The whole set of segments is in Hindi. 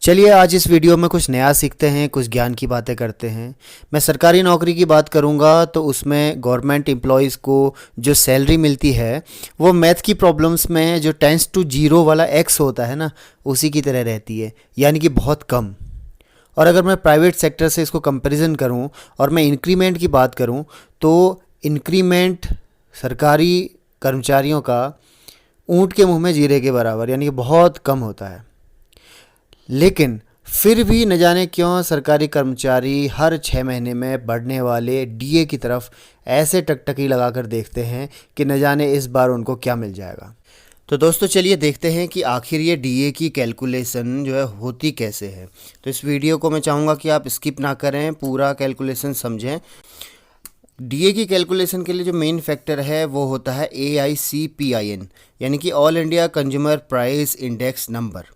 चलिए आज इस वीडियो में कुछ नया सीखते हैं, कुछ ज्ञान की बातें करते हैं। मैं सरकारी नौकरी की बात करूंगा तो उसमें गवर्नमेंट एम्प्लॉयज़ को जो सैलरी मिलती है वो मैथ की प्रॉब्लम्स में जो 10 to 0 वाला एक्स होता है ना, उसी की तरह रहती है, यानी कि बहुत कम। और अगर मैं प्राइवेट सेक्टर से इसको कंपैरिजन करूं और मैं इंक्रीमेंट की बात करूं तो इंक्रीमेंट सरकारी कर्मचारियों का ऊंट के मुंह में जीरे के बराबर, यानी कि बहुत कम होता है। लेकिन फिर भी न जाने क्यों सरकारी कर्मचारी हर 6 महीने में बढ़ने वाले डीए की तरफ ऐसे टकटकी लगाकर देखते हैं कि न जाने इस बार उनको क्या मिल जाएगा। तो दोस्तों चलिए देखते हैं कि आखिर ये डीए की कैलकुलेशन जो है होती कैसे है। तो इस वीडियो को मैं चाहूँगा कि आप स्किप ना करें, पूरा कैलकुलेशन समझें। डीए की कैलकुलेशन के लिए जो मेन फैक्टर है वो होता है AICPIN, यानी कि all India consumer price index number.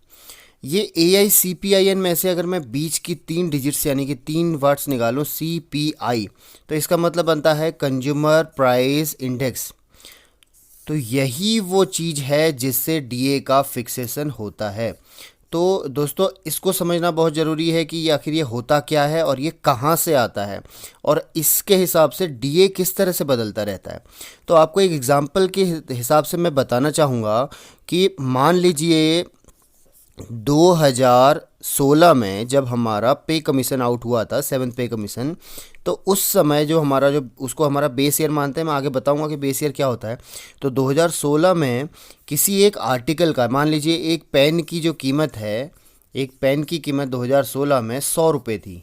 ये AICPIN में से अगर मैं बीच की 3 डिजिट्स यानी कि 3 वर्ड्स निकालूं CPI, तो इसका मतलब बनता है कंज्यूमर प्राइस इंडेक्स। तो यही वो चीज़ है जिससे डीए का फिक्सेशन होता है। तो दोस्तों इसको समझना बहुत ज़रूरी है कि ये आखिर ये होता क्या है और ये कहाँ से आता है और इसके हिसाब से डीए किस तरह से बदलता रहता है। तो आपको एक एग्जांपल के हिसाब से मैं बताना चाहूँगा कि मान लीजिए 2016 में जब हमारा पे कमीशन आउट हुआ था, 7th पे कमीशन, तो उस समय जो हमारा जो उसको हमारा बेस ईयर मानते हैं, मैं आगे बताऊंगा कि बेस ईयर क्या होता है। तो 2016 में किसी एक आर्टिकल का, मान लीजिए एक पेन की जो कीमत है, एक पेन की कीमत 2016 में 100 रुपये थी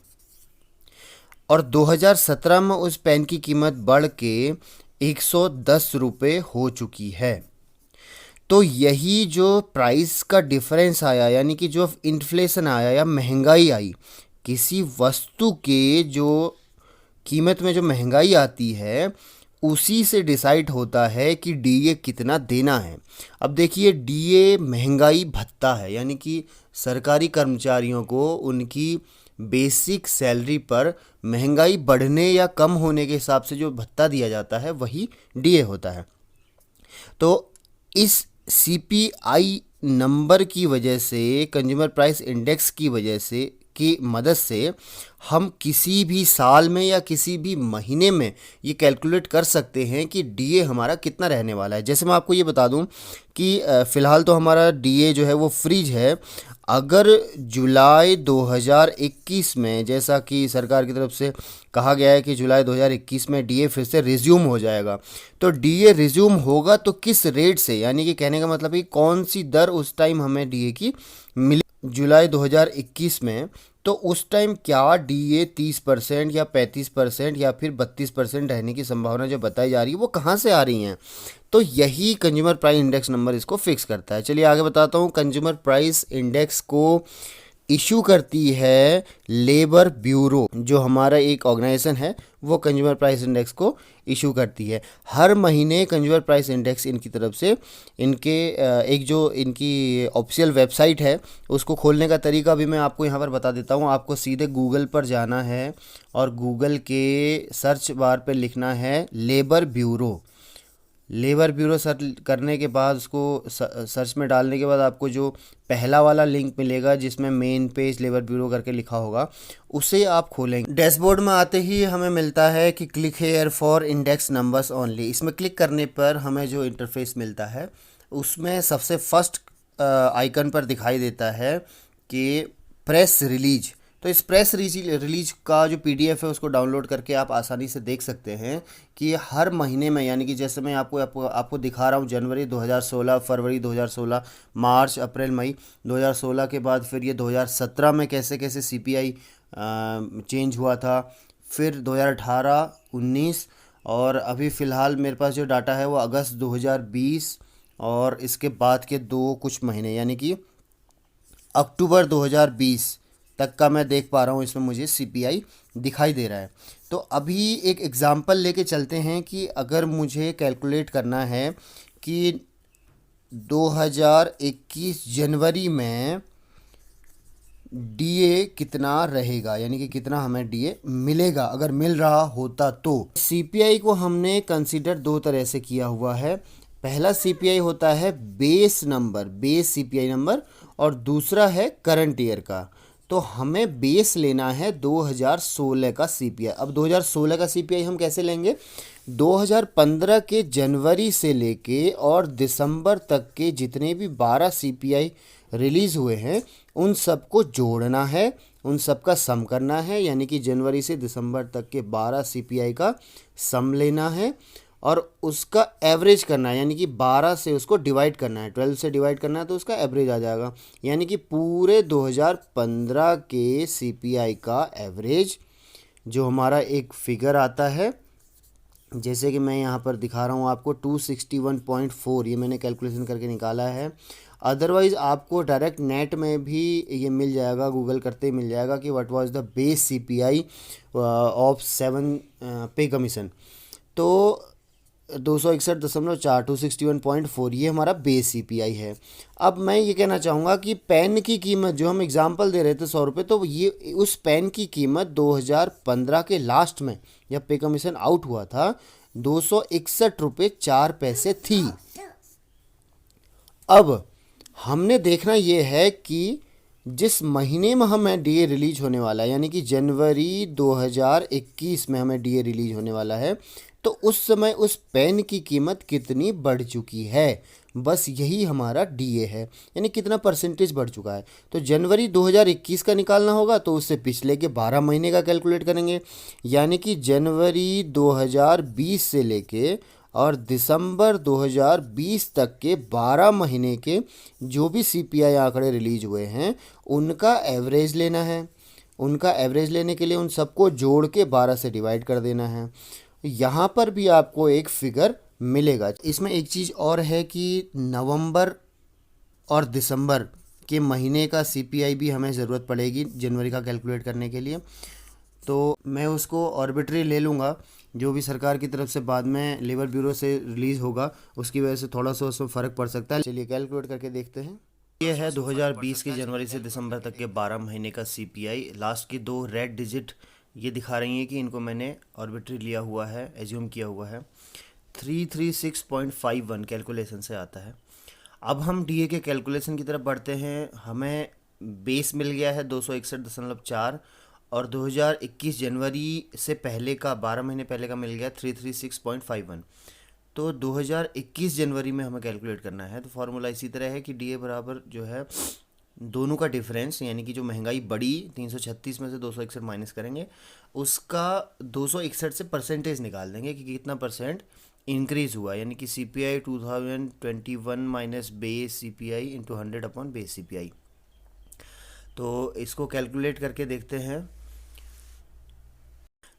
और 2017 में उस पेन की कीमत बढ़ के 110 रुपये हो चुकी है। तो यही जो प्राइस का डिफरेंस आया, यानी कि जो इन्फ्लेशन आया या महंगाई आई, किसी वस्तु के जो कीमत में जो महंगाई आती है उसी से डिसाइड होता है कि डीए कितना देना है। अब देखिए डीए महंगाई भत्ता है, यानी कि सरकारी कर्मचारियों को उनकी बेसिक सैलरी पर महंगाई बढ़ने या कम होने के हिसाब से जो भत्ता दिया जाता है वही डीए होता है। तो इस सीपीआई नंबर की वजह से, कंज्यूमर प्राइस इंडेक्स की वजह से की मदद से हम किसी भी साल में या किसी भी महीने में ये कैलकुलेट कर सकते हैं कि डीए हमारा कितना रहने वाला है। जैसे मैं आपको ये बता दूं कि फ़िलहाल तो हमारा डीए जो है वो फ्रीज है। अगर जुलाई 2021 में, जैसा कि सरकार की तरफ से कहा गया है कि जुलाई 2021 में डीए फिर से रिज्यूम हो जाएगा, तो डीए रिज्यूम होगा तो किस रेट से, यानी कि कहने का मतलब है कौन सी दर उस टाइम हमें डीए की मिले जुलाई 2021 में, तो उस टाइम क्या डीए 30% या 35% या फिर 32% रहने की संभावना जो बताई जा रही है वो कहाँ से आ रही हैं। तो यही कंज्यूमर प्राइस इंडेक्स नंबर इसको फिक्स करता है। चलिए आगे बताता हूँ। कंज्यूमर प्राइस इंडेक्स को इशू करती है लेबर ब्यूरो, जो हमारा एक ऑर्गेनाइजेशन है, वो कंज्यूमर प्राइस इंडेक्स को इशू करती है। हर महीने कंज्यूमर प्राइस इंडेक्स इनकी तरफ से, इनके एक जो इनकी ऑफिशियल वेबसाइट है उसको खोलने का तरीका भी मैं आपको यहाँ पर बता देता हूँ। आपको सीधे गूगल पर जाना है और गूगल के सर्च बार पर लिखना है labour bureau. Labour bureau search करने के बाद उसको सर्च में डालने के बाद आपको जो पहला वाला लिंक मिलेगा जिसमें मेन पेज लेबर ब्यूरो करके लिखा होगा, उसे आप खोलेंगे। डैशबोर्ड में आते ही हमें मिलता है कि click here for index numbers only. इसमें क्लिक करने पर हमें जो इंटरफेस मिलता है उसमें सबसे फर्स्ट आइकन पर दिखाई देता है कि प्रेस रिलीज। तो इस प्रेस रिलीज का जो पीडीएफ है उसको डाउनलोड करके आप आसानी से देख सकते हैं कि हर महीने में, यानी कि जैसे मैं आपको दिखा रहा हूँ, जनवरी 2016, फरवरी 2016, मार्च, अप्रैल, मई 2016 के बाद फिर ये 2017 में कैसे कैसे सीपीआई चेंज हुआ था, फिर 2018, 19 और अभी फ़िलहाल मेरे पास जो डाटा है वो अगस्त 2020 और इसके बाद के कुछ महीने यानी कि अक्टूबर 2020 तक का मैं देख पा रहा हूँ। इसमें मुझे सीपीआई दिखाई दे रहा है। तो अभी एक एग्ज़ाम्पल लेके चलते हैं कि अगर मुझे कैलकुलेट करना है कि 2021 जनवरी में डीए कितना रहेगा, यानी कि कितना हमें डीए मिलेगा अगर मिल रहा होता। तो सीपीआई को हमने कंसीडर 2 तरह से किया हुआ है। पहला सीपीआई होता है base number, base CPI number, और दूसरा है करंट ईयर का। तो हमें बेस लेना है 2016 का सीपीआई। अब 2016 का सीपीआई हम कैसे लेंगे? 2015 के जनवरी से लेके और दिसंबर तक के जितने भी 12 सीपीआई रिलीज़ हुए हैं उन सबको जोड़ना है, उन सब का सम करना है, यानी कि जनवरी से दिसंबर तक के 12 सीपीआई का सम लेना है और उसका एवरेज करना है, यानी कि 12 से उसको डिवाइड करना है, 12 से डिवाइड करना है तो उसका एवरेज आ जाएगा। यानी कि पूरे 2015 के सीपीआई का एवरेज जो हमारा एक फिगर आता है, जैसे कि मैं यहाँ पर दिखा रहा हूँ आपको 261.4, ये मैंने कैलकुलेशन करके निकाला है। अदरवाइज़ आपको डायरेक्ट नेट में भी ये मिल जाएगा, गूगल करते ही मिल जाएगा कि what was the base CPI of 7 पे कमीशन। तो 261.4 261.4 ये हमारा बेस सीपीआई है। अब मैं ये कहना चाहूँगा कि पेन की कीमत जो हम एग्जांपल दे रहे थे 100 रुपये, तो ये उस पेन की कीमत 2015 के लास्ट में जब पे कमीशन आउट हुआ था 261 रुपये 4 पैसे थी। अब हमने देखना ये है कि जिस महीने में हमें डीए रिलीज होने वाला है, यानी कि जनवरी 2021 में हमें डीए रिलीज होने वाला है, तो उस समय उस पेन की कीमत कितनी बढ़ चुकी है, बस यही हमारा डीए है, यानी कितना परसेंटेज बढ़ चुका है। तो जनवरी 2021 का निकालना होगा तो उससे पिछले के 12 महीने का कैलकुलेट करेंगे, यानी कि जनवरी 2020 से लेके और दिसंबर 2020 तक के 12 महीने के जो भी सीपीआई आंकड़े रिलीज हुए हैं उनका एवरेज लेना है। उनका एवरेज लेने के लिए उन सबको जोड़ के 12 से डिवाइड कर देना है। यहाँ पर भी आपको एक फिगर मिलेगा। इसमें एक चीज़ और है कि नवंबर और दिसंबर के महीने का सीपीआई भी हमें ज़रूरत पड़ेगी जनवरी का कैलकुलेट करने के लिए, तो मैं उसको ऑर्बिट्री ले लूँगा जो भी सरकार की तरफ से बाद में लेबर ब्यूरो से रिलीज़ होगा, उसकी वजह से थोड़ा सा उसमें फ़र्क पड़ सकता है। चलिए कैलकुलेट करके देखते हैं। ये है 2020 के जनवरी से दिसंबर तक के 12 महीने का सीपीआई। लास्ट की 2 रेड डिजिट ये दिखा रही हैं कि इनको मैंने ऑर्बिट्री लिया हुआ है, एज्यूम किया हुआ है। 336.51 कैलकुलेशन से आता है। अब हम डीए के कैलकुलेशन की तरफ बढ़ते हैं। हमें बेस मिल गया है 261.4 और 2021 जनवरी से पहले का 12 महीने पहले का मिल गया 336.51। तो 2021 जनवरी में हमें कैलकुलेट करना है। तो फार्मूला इसी तरह है कि डीए बराबर जो है दोनों का डिफरेंस, यानी कि जो महंगाई बढ़ी 336 में से 261 माइनस करेंगे, उसका 261 से परसेंटेज निकाल देंगे कि कितना परसेंट इंक्रीज़ हुआ, यानी कि CPI 2021 minus base CPI into 100 upon base CPI. तो इसको कैलकुलेट करके देखते हैं।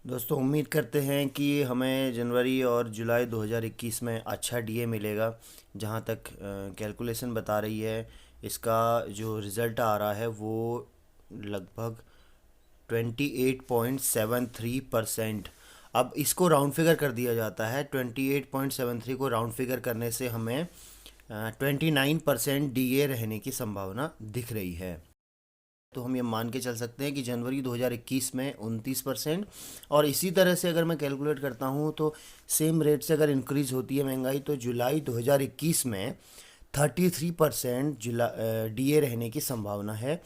दोस्तों उम्मीद करते हैं कि हमें जनवरी और जुलाई 2021 में अच्छा डीए मिलेगा। जहां तक कैलकुलेशन बता रही है, इसका जो रिज़ल्ट आ रहा है वो लगभग 28.73%। अब इसको राउंड फिगर कर दिया जाता है। 28.73 को राउंड फिगर करने से हमें 29% डीए रहने की संभावना दिख रही है। तो हम ये मान के चल सकते हैं कि जनवरी 2021 में 29%, और इसी तरह से अगर मैं कैलकुलेट करता हूँ तो सेम रेट से अगर इंक्रीज़ होती है महंगाई तो जुलाई 2021 में 33% डीए रहने की संभावना है।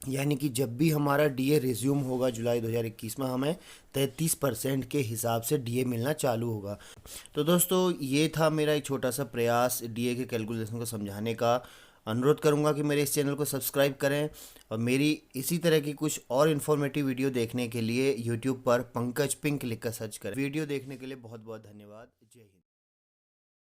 यानी कि जब भी हमारा डीए रिज्यूम होगा जुलाई 2021 में, हमें 33% के हिसाब से डीए मिलना चालू होगा। तो दोस्तों ये था मेरा एक छोटा सा प्रयास डीए के कैलकुलेशन को समझाने का। अनुरोध करूंगा कि मेरे इस चैनल को सब्सक्राइब करें और मेरी इसी तरह की कुछ और इन्फॉर्मेटिव वीडियो देखने के लिए यूट्यूब पर पंकज पिंक लिखकर सर्च करें। वीडियो देखने के लिए बहुत बहुत धन्यवाद। जय हिंद।